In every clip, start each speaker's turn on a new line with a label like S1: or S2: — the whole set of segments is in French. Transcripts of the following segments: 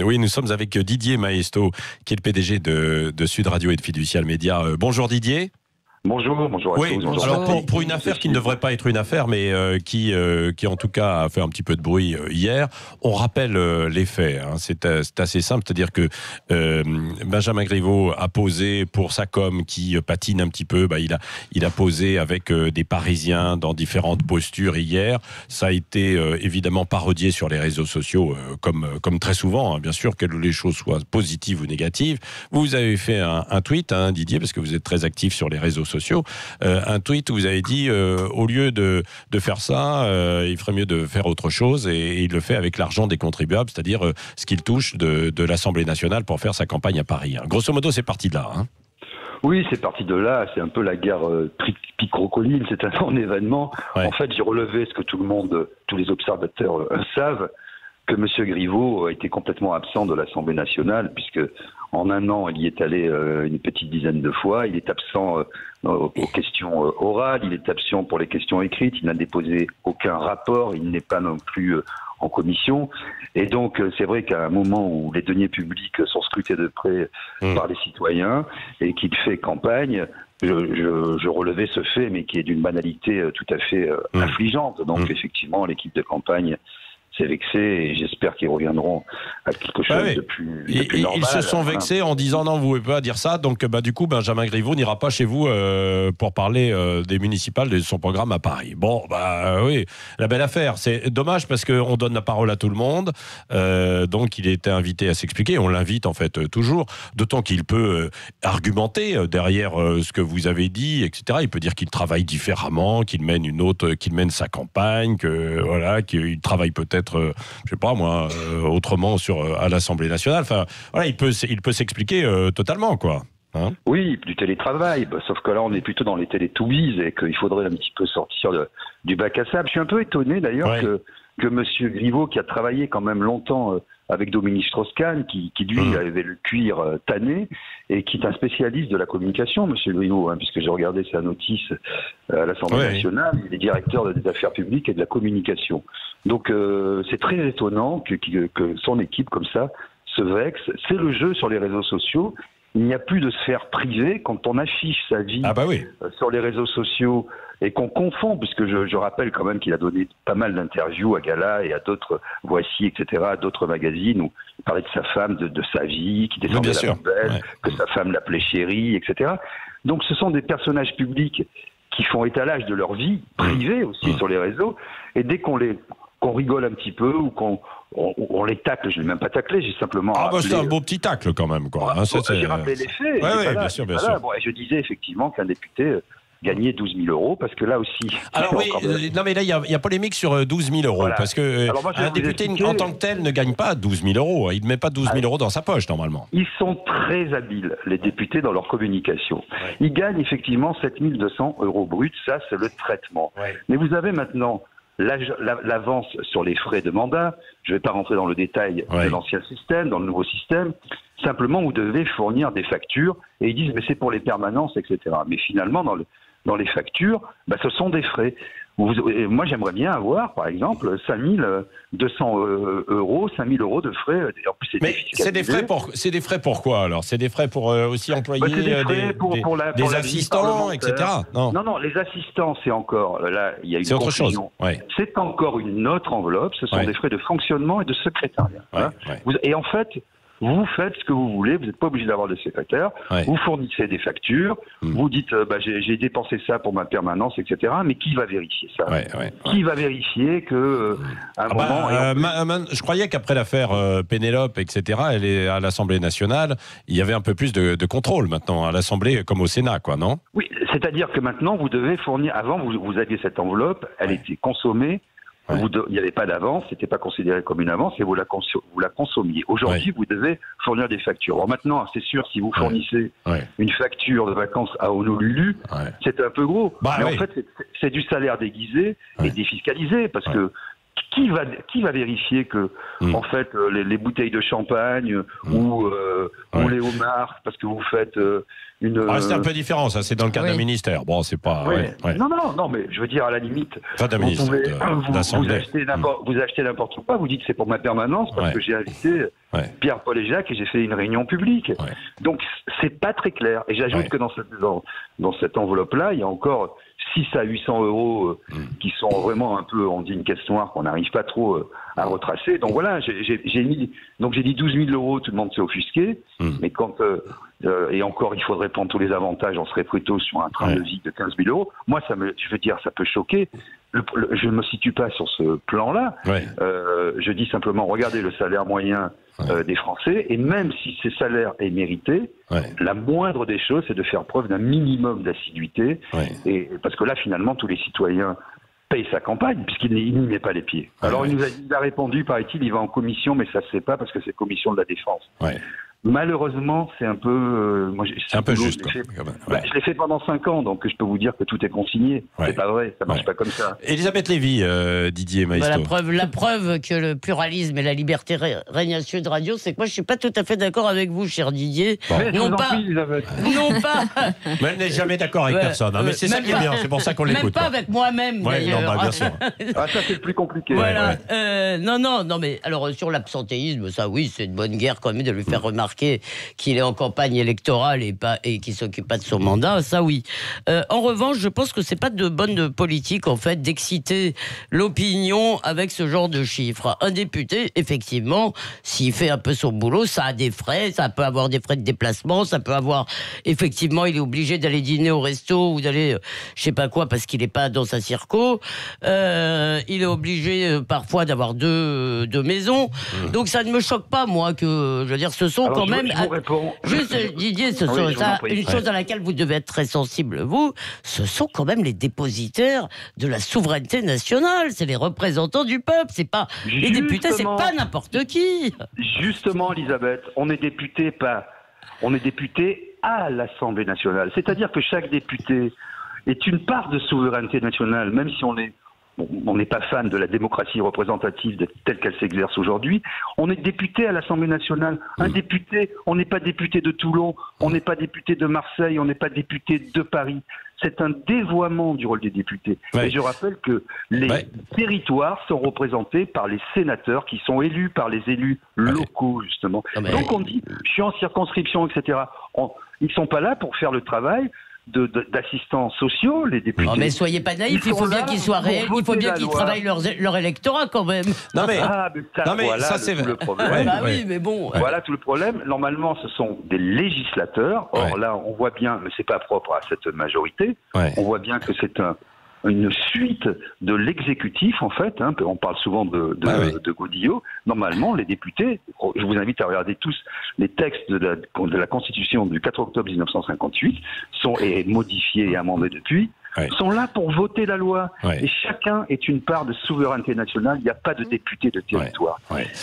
S1: Oui, nous sommes avec Didier Maesto, qui est le PDG de Sud Radio et de Fiducial Média. Bonjour Didier.
S2: Bonjour à tous. Bonjour.
S1: Alors pour une affaire qui ne devrait pas être une affaire, mais qui en tout cas a fait un petit peu de bruit hier, on rappelle les faits. Hein. C'est assez simple, c'est-à-dire que Benjamin Griveaux a posé pour sa com qui patine un petit peu. Il a posé avec des Parisiens dans différentes postures hier. Ça a été évidemment parodié sur les réseaux sociaux, comme très souvent, hein, bien sûr, que les choses soient positives ou négatives. Vous avez fait un tweet, hein, Didier, parce que vous êtes très actif sur les réseaux sociaux. Un tweet où vous avez dit au lieu de faire ça, il ferait mieux de faire autre chose, et il le fait avec l'argent des contribuables, c'est-à-dire ce qu'il touche de l'Assemblée nationale pour faire sa campagne à Paris. Hein. Grosso modo, c'est parti de là. Hein.
S2: Oui, c'est parti de là. C'est un peu la guerre pic-crocodile. C'est un événement. Ouais. En fait, j'ai relevé ce que tous les observateurs savent, que M. Griveaux a été complètement absent de l'Assemblée nationale, puisque en un an, il y est allé une petite dizaine de fois. Il est absent aux questions orales, il est absent pour les questions écrites, il n'a déposé aucun rapport, il n'est pas non plus en commission. Et donc, c'est vrai qu'à un moment où les deniers publics sont scrutés de près par les citoyens et qu'il fait campagne, je relevais ce fait, mais qui est d'une banalité tout à fait affligeante. Donc, effectivement, l'équipe de campagne s'est vexé, et j'espère qu'ils reviendront à quelque chose de plus normal.
S1: Ils se sont vexés en disant non, vous ne pouvez pas dire ça. Donc du coup, Benjamin Griveaux n'ira pas chez vous pour parler des municipales de son programme à Paris. Bon, oui, la belle affaire. C'est dommage parce qu'on donne la parole à tout le monde. Donc il était invité à s'expliquer. On l'invite en fait toujours. D'autant qu'il peut argumenter derrière ce que vous avez dit, etc. Il peut dire qu'il travaille différemment, qu'il mène sa campagne, qu'il travaille peut-être je sais pas moi, autrement à l'Assemblée nationale. Enfin, voilà, il peut s'expliquer totalement, quoi. Hein,
S2: oui, du télétravail. Sauf que là, on est plutôt dans les télétoobies et qu'il faudrait un petit peu sortir du bac à sable. Je suis un peu étonné d'ailleurs que M. Griveaux, qui a travaillé quand même longtemps avec Dominique Strauss-Kahn, qui lui avait le cuir tanné, et qui est un spécialiste de la communication, M. Griveaux, puisque j'ai regardé sa notice à l'Assemblée nationale, il est directeur des affaires publiques et de la communication. Donc c'est très étonnant que son équipe comme ça se vexe. C'est le jeu sur les réseaux sociaux. Il n'y a plus de sphère privée. Quand on affiche sa vie sur les réseaux sociaux et qu'on confond, puisque je rappelle quand même qu'il a donné pas mal d'interviews à Gala et à d'autres, Voici, etc., à d'autres magazines où il parlait de sa femme, de sa vie, qui descendait la poubelle, que sa femme l'appelait chérie, etc. Donc ce sont des personnages publics qui font étalage de leur vie privée aussi sur les réseaux, et dès qu'on rigole un petit peu ou on les tacle, je ne l'ai même pas taclé, j'ai simplement rappelé...
S1: c'est un beau petit tacle quand même, quoi.
S2: J'ai rappelé les faits.
S1: Bien sûr.
S2: Bon, et je disais effectivement qu'un député gagnait 12 000 euros, parce que là aussi...
S1: Alors non mais là il y a polémique sur 12 000 euros, parce que un député en tant que tel ne gagne pas 12 000 euros, il ne met pas 12 000 euros dans sa poche normalement.
S2: Ils sont très habiles, les députés, dans leur communication. Ils gagnent effectivement 7 200 euros bruts, ça c'est le traitement. Mais vous avez maintenant l'avance sur les frais de mandat. Je ne vais pas rentrer dans le détail de l'ancien système, dans le nouveau système. Simplement, vous devez fournir des factures, et ils disent mais c'est pour les permanences, etc. Mais finalement, dans les factures, ce sont des frais. Moi, j'aimerais bien avoir, par exemple, 5 200 euros, 5 000 euros de frais. En plus,
S1: mais c'est des frais pour quoi, alors? C'est des frais pour aussi employer pour des assistants, etc.
S2: Non, les assistants, c'est encore... Là, il y a une confusion. C'est encore une autre enveloppe. Ce sont des frais de fonctionnement et de secrétariat. Et en fait... Vous faites ce que vous voulez, vous n'êtes pas obligé d'avoir de secrétaire, vous fournissez des factures, vous dites j'ai dépensé ça pour ma permanence, etc. Mais qui va vérifier ça? Qui va vérifier que un moment...
S1: je croyais qu'après l'affaire Pénélope, etc., elle est à l'Assemblée nationale, il y avait un peu plus de contrôle maintenant, à l'Assemblée comme au Sénat, quoi, non?
S2: Oui, c'est-à-dire que maintenant vous devez fournir... Avant, vous aviez cette enveloppe, elle était consommée. Il n'y avait pas d'avance, c'était pas considéré comme une avance, et vous la consommiez. Aujourd'hui, vous devez fournir des factures. Alors maintenant, c'est sûr, si vous fournissez une facture de vacances à Honolulu, c'est un peu gros. Mais en fait, c'est du salaire déguisé et défiscalisé, parce que qui va vérifier que, en fait, les bouteilles de champagne ou les homards, parce que vous faites
S1: c'est un peu différent, ça. C'est dans le cadre d'un ministère. Bon, c'est pas.
S2: Non, mais je veux dire, à la limite,
S1: pas d'un ministre,
S2: vous achetez n'importe quoi, vous dites c'est pour ma permanence parce que j'ai invité Pierre-Paul et Jacques et j'ai fait une réunion publique. Donc, c'est pas très clair. Et j'ajoute que dans cette enveloppe-là, il y a encore 600 à 800 euros qui sont vraiment un peu, on dit une caisse noire qu'on n'arrive pas trop à retracer. Donc voilà, j'ai dit 12 000 euros, tout le monde s'est offusqué. Mais et encore, il faudrait prendre tous les avantages, on serait plutôt sur un train de vie de 15 000 euros. Moi, ça peut choquer. Je ne me situe pas sur ce plan-là. Je dis simplement, regardez le salaire moyen des Français, et même si ces salaires est mérité, la moindre des choses, c'est de faire preuve d'un minimum d'assiduité, et parce que là, finalement, tous les citoyens payent sa campagne, puisqu'il n'y met pas les pieds. Alors, il a répondu, paraît-il, il va en commission, mais ça ne se fait pas, parce que c'est commission de la défense. Malheureusement, c'est un peu...
S1: c'est un peu juste.
S2: Je l'ai fait pendant 5 ans, donc je peux vous dire que tout est consigné. C'est pas vrai, ça marche pas comme ça.
S1: Elisabeth Lévy, Didier Maistre.
S3: La preuve que le pluralisme et la liberté règnent à Sud Radio, c'est que moi je suis pas tout à fait d'accord avec vous, cher Didier.
S2: Non pas.
S1: Mais elle n'est jamais d'accord avec personne. Mais c'est ça qui est bien, c'est pour ça qu'on l'écoute.
S3: Même pas avec moi-même, d'ailleurs.
S1: Bien sûr.
S2: Ça c'est le plus compliqué.
S3: Non, mais alors sur l'absentéisme, ça oui, c'est une bonne guerre quand même de lui faire remarquer qu'il est en campagne électorale et qu'il s'occupe pas de son mandat, ça oui. En revanche, je pense que c'est pas de bonne politique en fait d'exciter l'opinion avec ce genre de chiffres. Un député, effectivement, s'il fait un peu son boulot, ça a des frais, ça peut avoir des frais de déplacement, ça peut avoir effectivement, il est obligé d'aller dîner au resto ou d'aller je sais pas quoi parce qu'il est pas dans sa circo. Il est obligé parfois d'avoir deux maisons. Donc ça ne me choque pas moi que je veux dire ce sont quand même. Juste Didier, une chose à laquelle vous devez être très sensible, vous, ce sont quand même les dépositaires de la souveraineté nationale. C'est les représentants du peuple. C'est pas les députés, c'est pas n'importe qui.
S2: Justement, Elisabeth, on est député à l'Assemblée nationale. C'est-à-dire que chaque député est une part de souveraineté nationale, même si on n'est pas fan de la démocratie représentative telle qu'elle s'exerce aujourd'hui. On est député à l'Assemblée nationale. Un député, on n'est pas député de Toulon, on n'est pas député de Marseille, on n'est pas député de Paris. C'est un dévoiement du rôle des députés. Et je rappelle que les territoires sont représentés par les sénateurs qui sont élus par les élus locaux, justement. Donc on dit, je suis en circonscription, etc. Ils ne sont pas là pour faire le travail d'assistants sociaux, les députés.
S3: Mais soyez pas naïfs, il faut bien qu'ils soient réels, il faut bien qu'ils travaillent leur électorat quand même.
S1: Ça c'est
S2: le problème.
S3: Oui, mais bon.
S2: Voilà tout le problème. Normalement, ce sont des législateurs. Or là, on voit bien, mais c'est pas propre à cette majorité. On voit bien que c'est une suite de l'exécutif, en fait. On parle souvent de Godillot. Normalement, les députés, je vous invite à regarder tous les textes de la Constitution du 4 octobre 1958, sont modifiés et amendés depuis, sont là pour voter la loi. Et chacun est une part de souveraineté nationale. Il n'y a pas de député de territoire.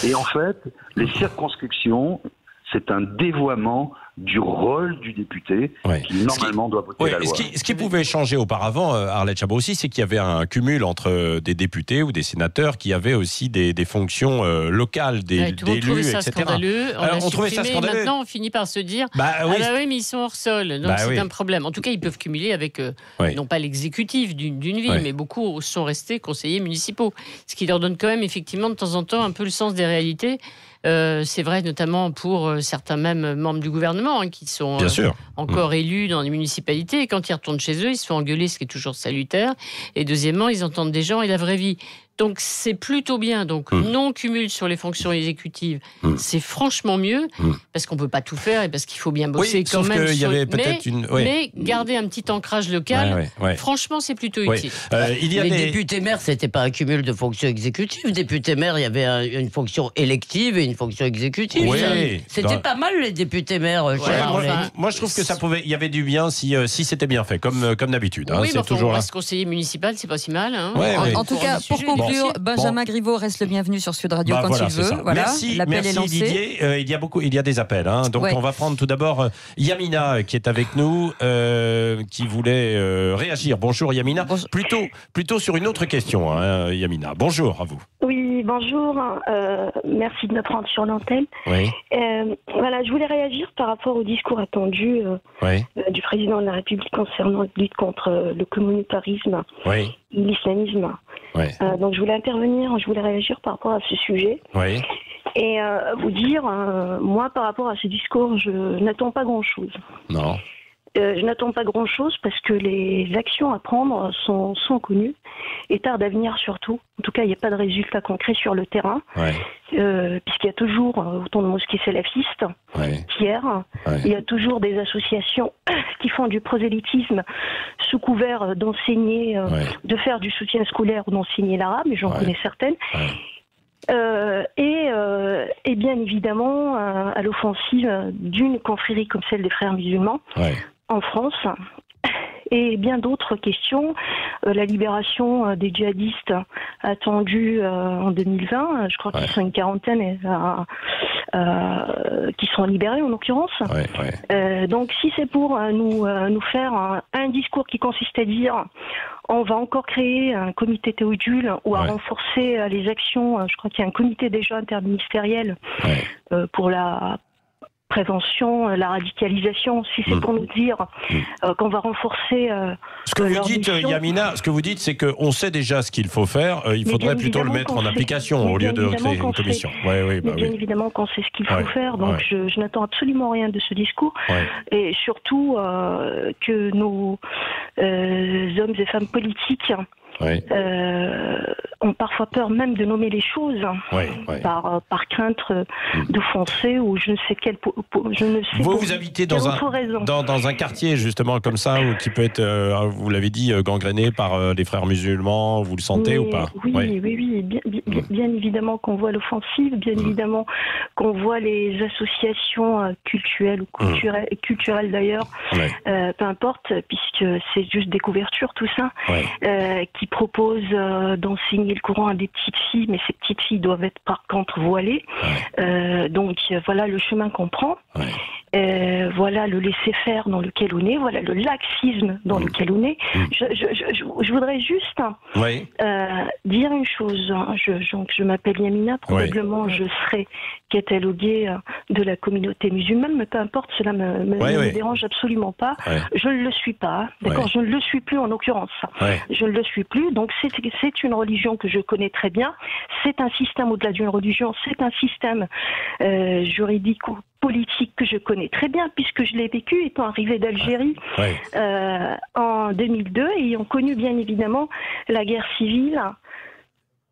S2: Et en fait, les circonscriptions, c'est un dévoiement du rôle du député qui normalement doit voter la loi.
S1: Ce qui pouvait changer auparavant, Arlette Chabot aussi, c'est qu'il y avait un cumul entre des députés ou des sénateurs qui avaient aussi des fonctions locales, d'élus, etc.
S4: Scandaleux. On trouvait ça scandaleux. Maintenant, on finit par se dire mais ils sont hors sol. Donc c'est un problème. En tout cas, ils peuvent cumuler avec, non pas l'exécutif d'une ville, mais beaucoup sont restés conseillers municipaux. Ce qui leur donne quand même, effectivement, de temps en temps, un peu le sens des réalités. C'est vrai notamment pour certains même membres du gouvernement qui sont encore élus dans les municipalités, et quand ils retournent chez eux, ils se font engueuler, ce qui est toujours salutaire, et deuxièmement, ils entendent des gens et la vraie vie. Donc c'est plutôt bien. Donc non cumul sur les fonctions exécutives, c'est franchement mieux, parce qu'on ne peut pas tout faire et parce qu'il faut bien bosser quand même.
S1: Y avait peut-être
S4: mais garder un petit ancrage local, franchement c'est plutôt utile.
S3: Les députés maires, c'était pas un cumul de fonctions exécutives. Députés maires, il y avait une fonction élective et une fonction exécutive. C'était pas mal les députés maires.
S1: Moi je trouve que ça pouvait. Il y avait du bien si c'était bien fait, comme d'habitude.
S4: Oui, mais reste conseiller municipal, c'est pas si mal.
S5: En tout cas, pour conclure. conclure, Benjamin Griveaux reste le bienvenu sur Sud Radio quand il veut. Voilà,
S1: merci Didier. Il y a des appels. Donc on va prendre tout d'abord Yamina qui est avec nous, qui voulait réagir. Bonjour Yamina. Plutôt sur une autre question, Yamina. Bonjour à vous.
S6: Oui, bonjour. Merci de me prendre sur l'antenne.
S1: Oui.
S6: Voilà, je voulais réagir par rapport au discours attendu du président de la République concernant la lutte contre le communautarisme et l'islamisme. Donc je voulais intervenir, je voulais réagir par rapport à ce sujet. Et vous dire, moi par rapport à ce discours, je n'attends pas grand-chose.
S1: Non.
S6: Je n'attends pas grand-chose parce que les actions à prendre sont connues et tardent à venir surtout. En tout cas, il n'y a pas de résultats concrets sur le terrain, puisqu'il y a toujours autant de mosquées salafistes qu'hier. Il y a toujours des associations qui font du prosélytisme sous couvert d'enseigner, de faire du soutien scolaire ou d'enseigner l'arabe, mais j'en connais certaines. Et bien évidemment à l'offensive d'une confrérie comme celle des Frères musulmans en France et bien d'autres questions. La libération des djihadistes attendue en 2020, je crois qu'ils sont une quarantaine qui seront libérés en l'occurrence. Donc si c'est pour nous faire un discours qui consiste à dire on va encore créer un comité Théodule ou à renforcer les actions, je crois qu'il y a un comité déjà interministériel pour la prévention, la radicalisation, si c'est pour nous dire qu'on va renforcer
S1: ce que vous dites, Yamina, ce que vous dites, c'est qu'on sait déjà ce qu'il faut faire, il faudrait plutôt le mettre en application au lieu de créer une commission.
S6: Bien évidemment qu'on sait ce qu'il faut faire, donc je n'attends absolument rien de ce discours, et surtout que nos hommes et femmes politiques ont parfois peur même de nommer les choses par crainte d'offenser ou je ne sais quelle
S1: vous habitez dans un quartier justement comme ça où qui peut être vous l'avez dit gangréné par les frères musulmans, vous le sentez ou pas?
S6: Oui, bien évidemment qu'on voit l'offensive, bien évidemment qu'on voit les associations culturelles ou culturelles d'ailleurs, peu importe, puisque c'est juste des couvertures tout ça, qui propose d'enseigner le Coran à des petites filles, mais ces petites filles doivent être par contre voilées. Donc voilà le chemin qu'on prend. Voilà le laisser-faire dans lequel on est, voilà le laxisme dans lequel on est. Je voudrais juste dire une chose. Je m'appelle Yamina, probablement je serai cataloguée de la communauté musulmane, mais peu importe, cela me dérange absolument pas. Je ne le suis pas, d'accord. Je ne le suis plus en l'occurrence. Je ne le suis plus. Donc c'est une religion que je connais très bien. C'est un système au-delà d'une religion. C'est un système juridique ou politique que je connais très bien puisque je l'ai vécu étant arrivé d'Algérie en 2002 et ayant connu bien évidemment la guerre civile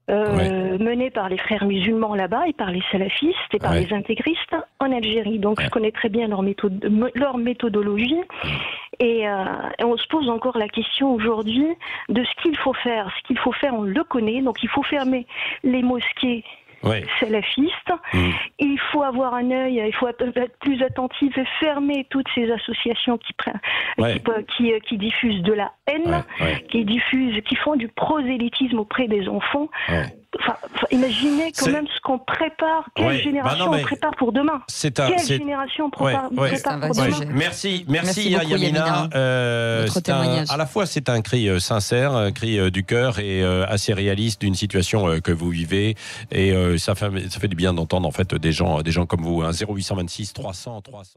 S6: menée par les frères musulmans là-bas et par les salafistes et par les intégristes en Algérie. Donc je connais très bien leur méthodologie et on se pose encore la question aujourd'hui de ce qu'il faut faire. Ce qu'il faut faire, on le connaît. Donc il faut fermer les mosquées salafistes. Il faut avoir un œil, il faut être plus attentif et fermer toutes ces associations qui diffusent de la haine, qui font du prosélytisme auprès des enfants. Imaginez quand même ce qu'on prépare, quelle génération on prépare pour demain. Quelle génération on prépare pour demain.
S1: Merci Yamina. À la fois c'est un cri sincère, un cri du cœur et assez réaliste d'une situation que vous vivez et ça fait du bien d'entendre en fait des gens comme vous. 0826 300 300.